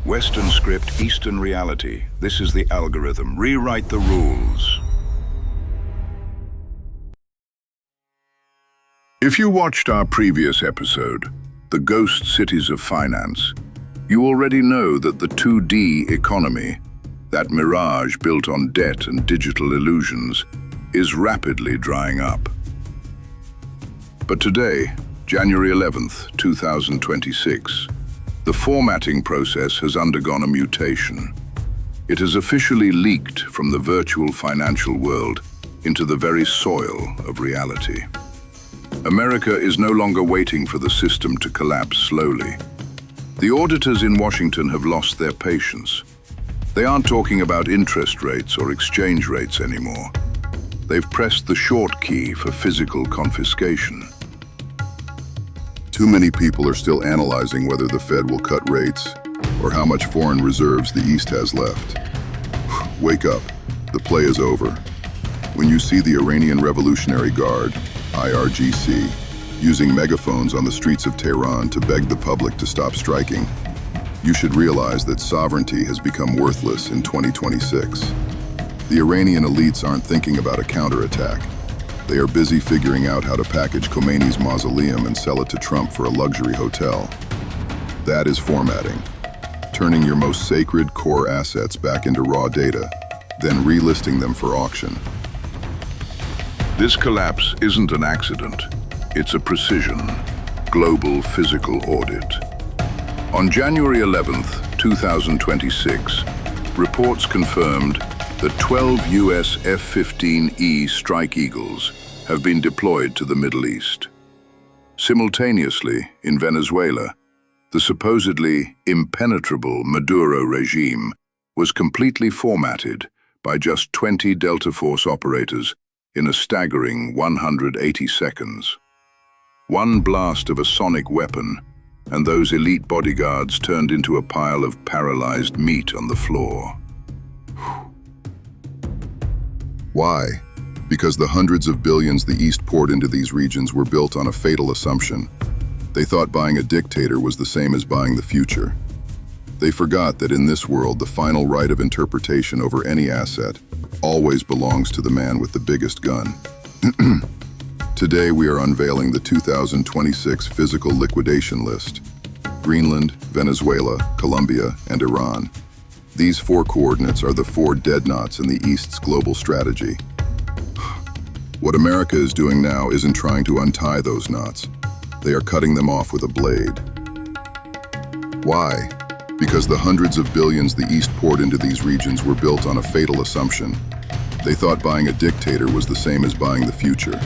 Western script, Eastern reality. This is the algorithm. Rewrite the rules. If you watched our previous episode, The Ghost Cities of Finance, you already know that the 2D economy, that mirage built on debt and digital illusions, is rapidly drying up. But today, January 11th, 2026, the formatting process has undergone a mutation. It has officially leaked from the virtual financial world into the very soil of reality. America is no longer waiting for the system to collapse slowly. The auditors in Washington have lost their patience. They aren't talking about interest rates or exchange rates anymore. They've pressed the short key for physical confiscation. Too many people are still analyzing whether the Fed will cut rates or how much foreign reserves the East has left. Wake up, the play is over. When you see the Iranian Revolutionary Guard, IRGC, using megaphones on the streets of Tehran to beg the public to stop striking, you should realize that sovereignty has become worthless in 2026. The Iranian elites aren't thinking about a counterattack. They are busy figuring out how to package Khomeini's mausoleum and sell it to Trump for a luxury hotel. That is formatting. Turning your most sacred core assets back into raw data, then relisting them for auction. This collapse isn't an accident. It's a precision, global physical audit. On January 11th, 2026, reports confirmed that 12 US F-15E Strike Eagles have been deployed to the Middle East. Simultaneously, in Venezuela, the supposedly impenetrable Maduro regime was completely formatted by just 20 Delta Force operators in a staggering 180 seconds. One blast of a sonic weapon, and those elite bodyguards turned into a pile of paralyzed meat on the floor. Why? Because the hundreds of billions the East poured into these regions were built on a fatal assumption. They thought buying a dictator was the same as buying the future. They forgot that in this world, the final right of interpretation over any asset always belongs to the man with the biggest gun. Today, we are unveiling the 2026 physical liquidation list. Greenland, Venezuela, Colombia, and Iran. These four coordinates are the four dead knots in the East's global strategy. What America is doing now isn't trying to untie those knots. They are cutting them off with a blade. Why? Because the hundreds of billions the East poured into these regions were built on a fatal assumption. They thought buying a dictator was the same as buying the future.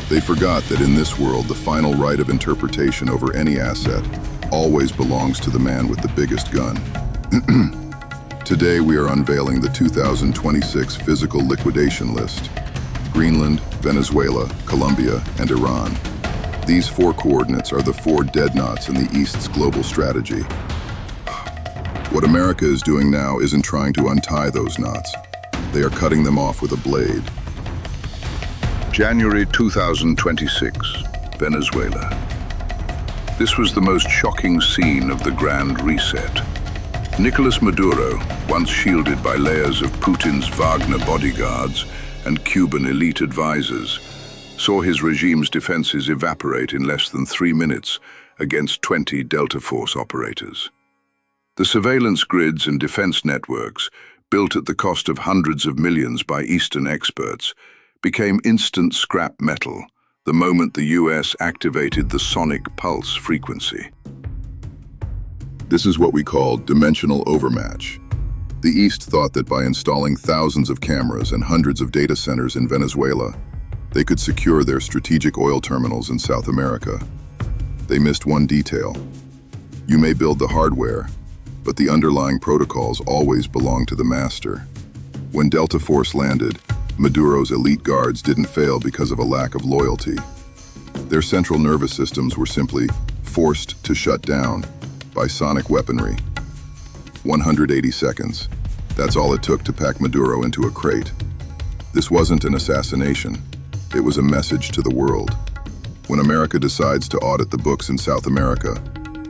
They forgot that in this world, the final right of interpretation over any asset always belongs to the man with the biggest gun. Today, we are unveiling the 2026 physical liquidation list. Greenland, Venezuela, Colombia, and Iran. These four coordinates are the four dead knots in the East's global strategy. What America is doing now isn't trying to untie those knots. They are cutting them off with a blade. January 2026, Venezuela. This was the most shocking scene of the Grand Reset. Nicolas Maduro, once shielded by layers of Putin's Wagner bodyguards and Cuban elite advisors, saw his regime's defenses evaporate in less than 3 minutes against 20 Delta Force operators. The surveillance grids and defense networks, built at the cost of hundreds of millions by Eastern experts, became instant scrap metal the moment the US activated the sonic pulse frequency. This is what we call dimensional overmatch. The East thought that by installing thousands of cameras and hundreds of data centers in Venezuela, they could secure their strategic oil terminals in South America. They missed one detail. You may build the hardware, but the underlying protocols always belong to the master. When Delta Force landed, Maduro's elite guards didn't fail because of a lack of loyalty. Their central nervous systems were simply forced to shut down by sonic weaponry. 180 seconds. That's all it took to pack Maduro into a crate. This wasn't an assassination. It was a message to the world. When America decides to audit the books in South America,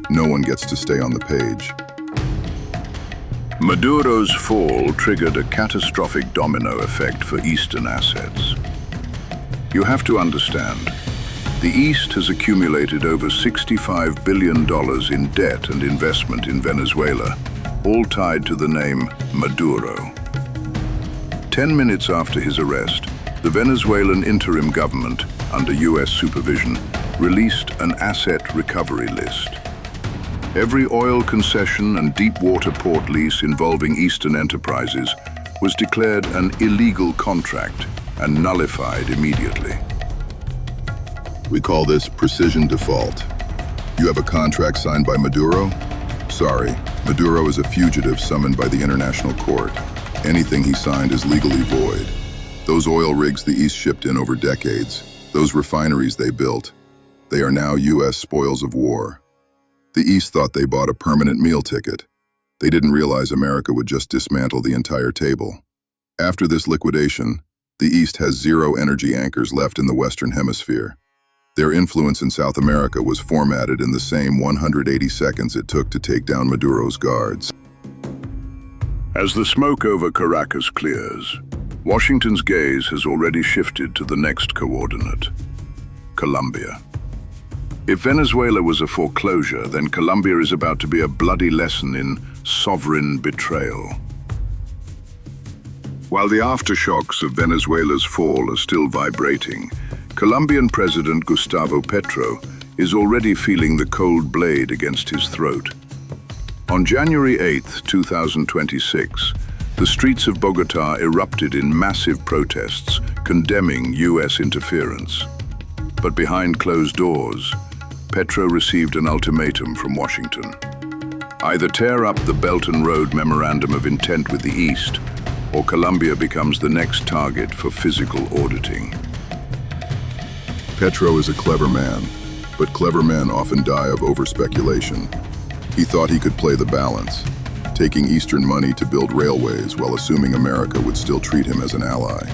no one gets to stay on the page. Maduro's fall triggered a catastrophic domino effect for Eastern assets. You have to understand, the East has accumulated over $65 billion in debt and investment in Venezuela, all tied to the name Maduro. 10 minutes after his arrest, the Venezuelan interim government, under US supervision, released an asset recovery list. Every oil concession and deep water port lease involving Eastern enterprises was declared an illegal contract and nullified immediately. We call this precision default. You have a contract signed by Maduro? Sorry, Maduro is a fugitive summoned by the International Court. Anything he signed is legally void. Those oil rigs the East shipped in over decades, those refineries they built, they are now US spoils of war. The East thought they bought a permanent meal ticket. They didn't realize America would just dismantle the entire table. After this liquidation, the East has zero energy anchors left in the Western Hemisphere. Their influence in South America was formatted in the same 180 seconds it took to take down Maduro's guards. As the smoke over Caracas clears, Washington's gaze has already shifted to the next coordinate, Colombia. If Venezuela was a foreclosure, then Colombia is about to be a bloody lesson in sovereign betrayal. While the aftershocks of Venezuela's fall are still vibrating, Colombian President Gustavo Petro is already feeling the cold blade against his throat. On January 8, 2026, the streets of Bogotá erupted in massive protests condemning US interference. But behind closed doors, Petro received an ultimatum from Washington. Either tear up the Belt and Road Memorandum of Intent with the East, or Colombia becomes the next target for physical auditing. Petro is a clever man, but clever men often die of over-speculation. He thought he could play the balance, taking Eastern money to build railways while assuming America would still treat him as an ally.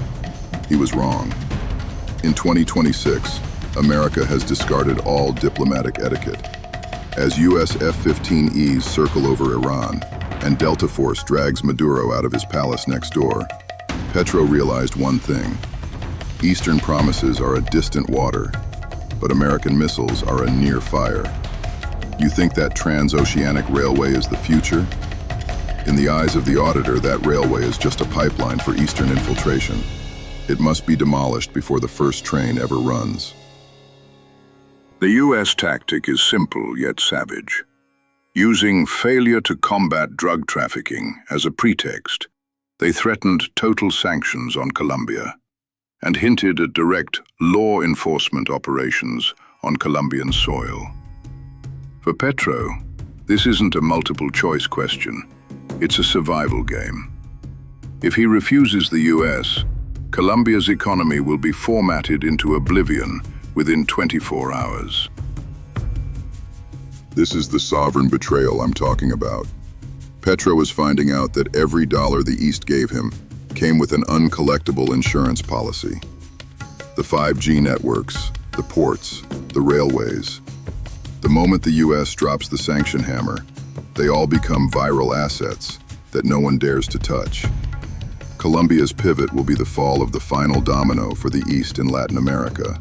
He was wrong. In 2026, America has discarded all diplomatic etiquette. As US F-15Es circle over Iran and Delta Force drags Maduro out of his palace next door, Petro realized one thing. Eastern promises are a distant water, but American missiles are a near fire. You think that transoceanic railway is the future? In the eyes of the auditor, that railway is just a pipeline for Eastern infiltration. It must be demolished before the first train ever runs. The US tactic is simple yet savage. Using failure to combat drug trafficking as a pretext, they threatened total sanctions on Colombia and hinted at direct law enforcement operations on Colombian soil. For Petro, this isn't a multiple-choice question. It's a survival game. If he refuses the US, Colombia's economy will be formatted into oblivion within 24 hours. This is the sovereign betrayal I'm talking about. Petro is finding out that every dollar the East gave him came with an uncollectible insurance policy. The 5G networks, the ports, the railways. The moment the US drops the sanction hammer, they all become viral assets that no one dares to touch. Colombia's pivot will be the fall of the final domino for the East in Latin America.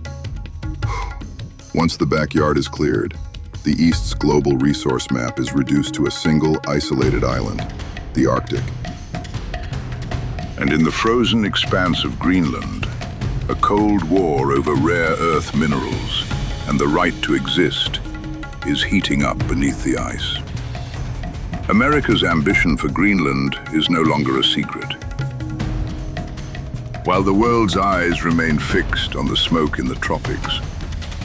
Once the backyard is cleared, the East's global resource map is reduced to a single isolated island, the Arctic. And in the frozen expanse of Greenland, a cold war over rare earth minerals and the right to exist is heating up beneath the ice. America's ambition for Greenland is no longer a secret. While the world's eyes remain fixed on the smoke in the tropics,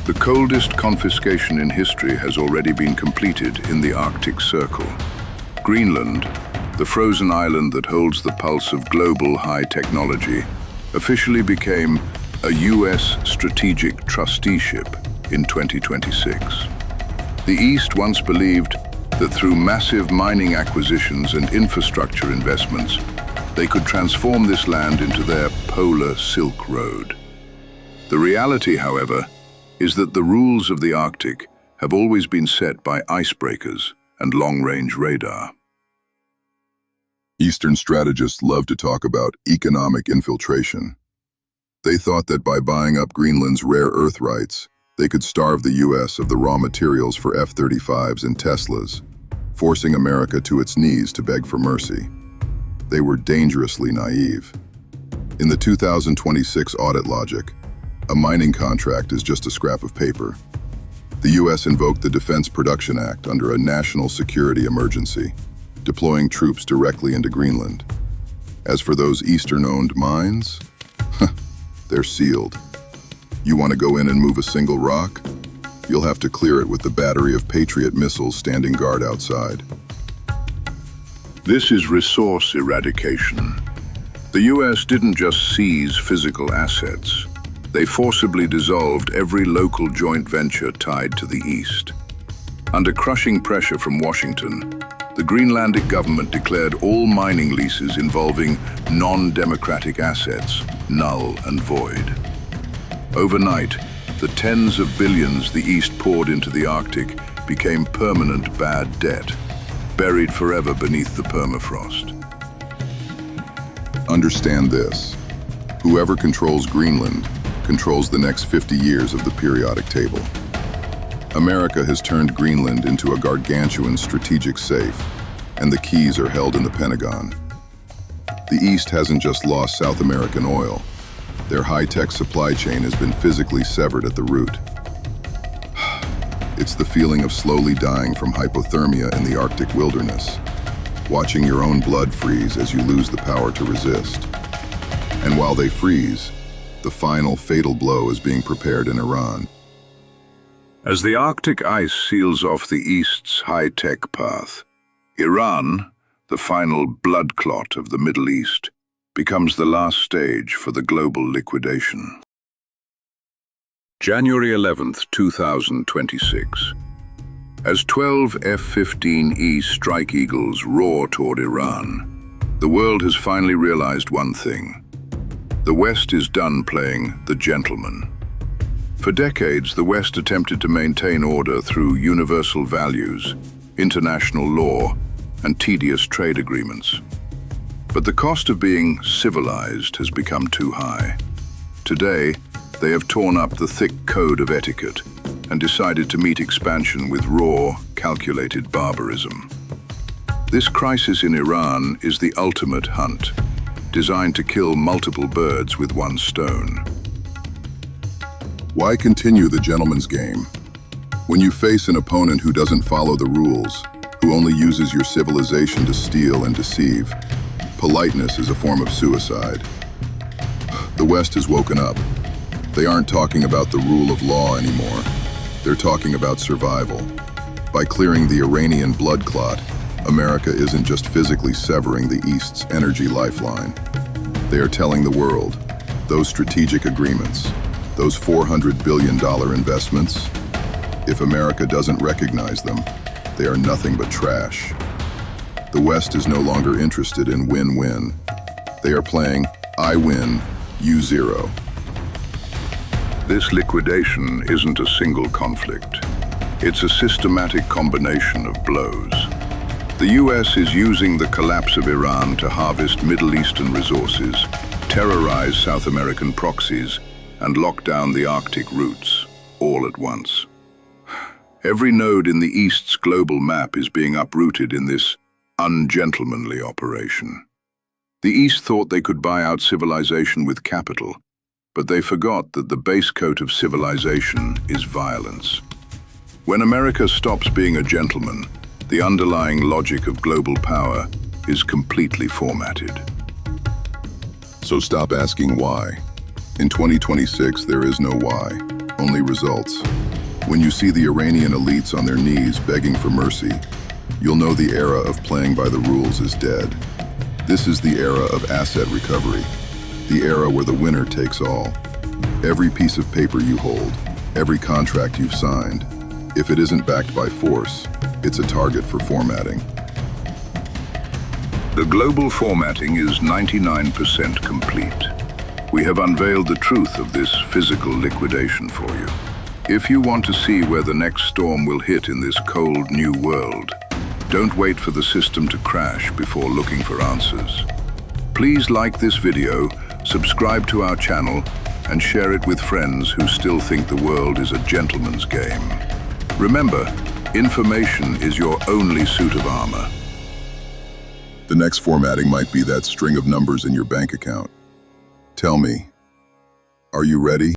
the coldest confiscation in history has already been completed in the Arctic Circle. Greenland, the frozen island that holds the pulse of global high technology, officially became a US strategic trusteeship in 2026. The East once believed that through massive mining acquisitions and infrastructure investments, they could transform this land into their polar Silk Road. The reality, however, is that the rules of the Arctic have always been set by icebreakers and long-range radar. Eastern strategists love to talk about economic infiltration. They thought that by buying up Greenland's rare earth rights, they could starve the US of the raw materials for F-35s and Teslas, forcing America to its knees to beg for mercy. They were dangerously naive. In the 2026 audit logic, a mining contract is just a scrap of paper. The US invoked the Defense Production Act under a national security emergency, deploying troops directly into Greenland. As for those Eastern-owned mines, they're sealed. You want to go in and move a single rock? You'll have to clear it with the battery of Patriot missiles standing guard outside. This is resource eradication. The US didn't just seize physical assets. They forcibly dissolved every local joint venture tied to the East. Under crushing pressure from Washington, the Greenlandic government declared all mining leases involving non-democratic assets null and void. Overnight, the tens of billions the East poured into the Arctic became permanent bad debt, buried forever beneath the permafrost. Understand this. Whoever controls Greenland controls the next 50 years of the periodic table. America has turned Greenland into a gargantuan strategic safe, and the keys are held in the Pentagon. The East hasn't just lost South American oil. Their high-tech supply chain has been physically severed at the root. It's the feeling of slowly dying from hypothermia in the Arctic wilderness, watching your own blood freeze as you lose the power to resist. And while they freeze, the final fatal blow is being prepared in Iran. As the Arctic ice seals off the East's high-tech path, Iran, the final blood clot of the Middle East, becomes the last stage for the global liquidation. January 11th, 2026. As 12 F-15E Strike Eagles roar toward Iran, the world has finally realized one thing. The West is done playing the gentleman. For decades, the West attempted to maintain order through universal values, international law, and tedious trade agreements. But the cost of being civilized has become too high. Today, they have torn up the thick code of etiquette and decided to meet expansion with raw, calculated barbarism. This crisis in Iran is the ultimate hunt, designed to kill multiple birds with one stone. Why continue the gentleman's game? When you face an opponent who doesn't follow the rules, who only uses your civilization to steal and deceive, politeness is a form of suicide. The West has woken up. They aren't talking about the rule of law anymore. They're talking about survival. By clearing the Iranian blood clot, America isn't just physically severing the East's energy lifeline. They are telling the world, those strategic agreements, those $400 billion investments, if America doesn't recognize them, they are nothing but trash. The West is no longer interested in win-win. They are playing, I win, you zero. This liquidation isn't a single conflict. It's a systematic combination of blows. The US is using the collapse of Iran to harvest Middle Eastern resources, terrorize South American proxies, and lock down the Arctic routes, all at once. Every node in the East's global map is being uprooted in this ungentlemanly operation. The East thought they could buy out civilization with capital, but they forgot that the base coat of civilization is violence. When America stops being a gentleman, the underlying logic of global power is completely formatted. So stop asking why. In 2026, there is no why, only results. When you see the Iranian elites on their knees begging for mercy, you'll know the era of playing by the rules is dead. This is the era of asset recovery, the era where the winner takes all. Every piece of paper you hold, every contract you've signed, if it isn't backed by force, it's a target for formatting. The global formatting is 99% complete. We have unveiled the truth of this physical liquidation for you. If you want to see where the next storm will hit in this cold new world, Don't wait for the system to crash before looking for answers. Please like this video, subscribe to our channel, and share it with friends who still think the world is a gentleman's game. Remember, information is your only suit of armor. The next formatting might be that string of numbers in your bank account. Tell me, are you ready?